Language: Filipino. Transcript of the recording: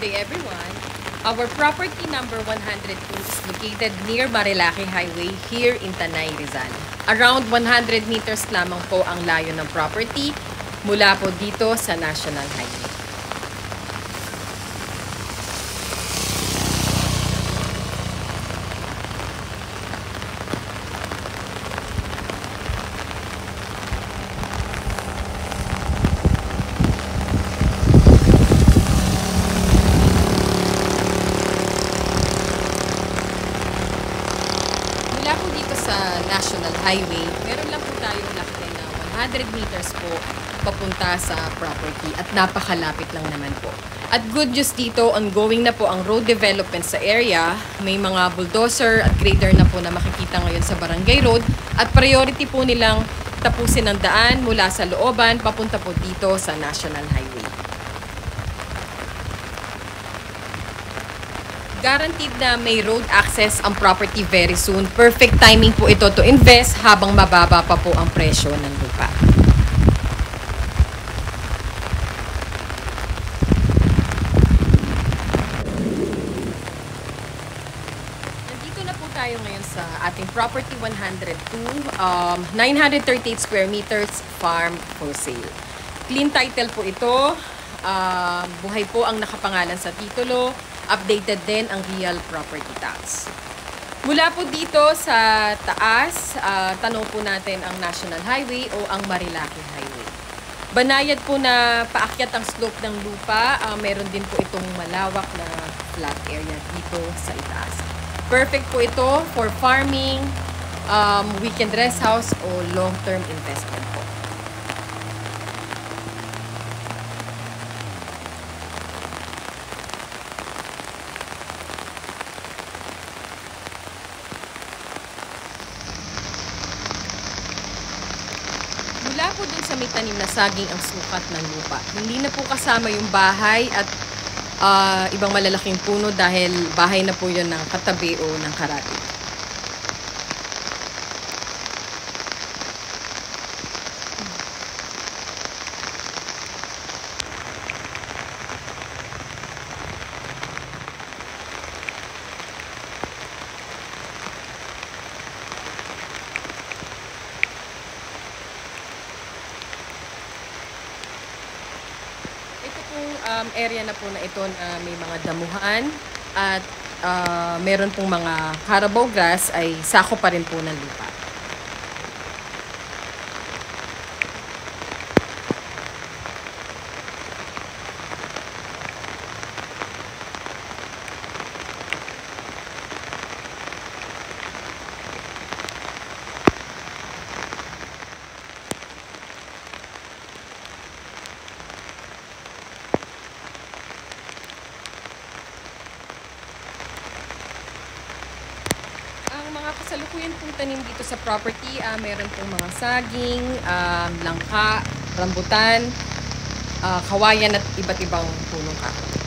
day everyone. Our property number 102 is located near Marilaki Highway here in Tanay, Rizal. Around 100 meters lamang po ang layo ng property mula po dito sa National Highway. Mula po dito sa National Highway, meron lang po tayong lakay na 100 meters po papunta sa property at napakalapit lang naman po. At good news dito, ongoing na po ang road development sa area. May mga bulldozer at grader na po na makikita ngayon sa Barangay Road at priority po nilang tapusin ang daan mula sa looban papunta po dito sa National Highway. Guaranteed na may road access ang property very soon. Perfect timing po ito to invest habang mababa pa po ang presyo ng lupa. Nandito na po tayo ngayon sa ating property 102, 938 square meters farm for sale. Clean title po ito. Buhay po ang nakapangalan sa titulo. Updated din ang real property tax. Mula po dito sa taas, tanong po natin ang National Highway o ang Marilaki Highway. Banayad po na paakyat ang slope ng lupa. Meron din po itong malawak na flat area dito sa itaas. Perfect po ito for farming, weekend rest house o long-term investment po. Mula po dun sa may tanim na saging ang sukat ng lupa. Hindi na po kasama yung bahay at ibang malalaking puno dahil bahay na po yun ng katabi o ng karati. Area na po na ito na may mga damuhan at meron pong mga carabao grass ay sako pa rin po ng lupa. Mga kasalukuyan pong tanim dito sa property, meron pong mga saging, langka, rambutan, kawayan at iba't ibang punong kahoy.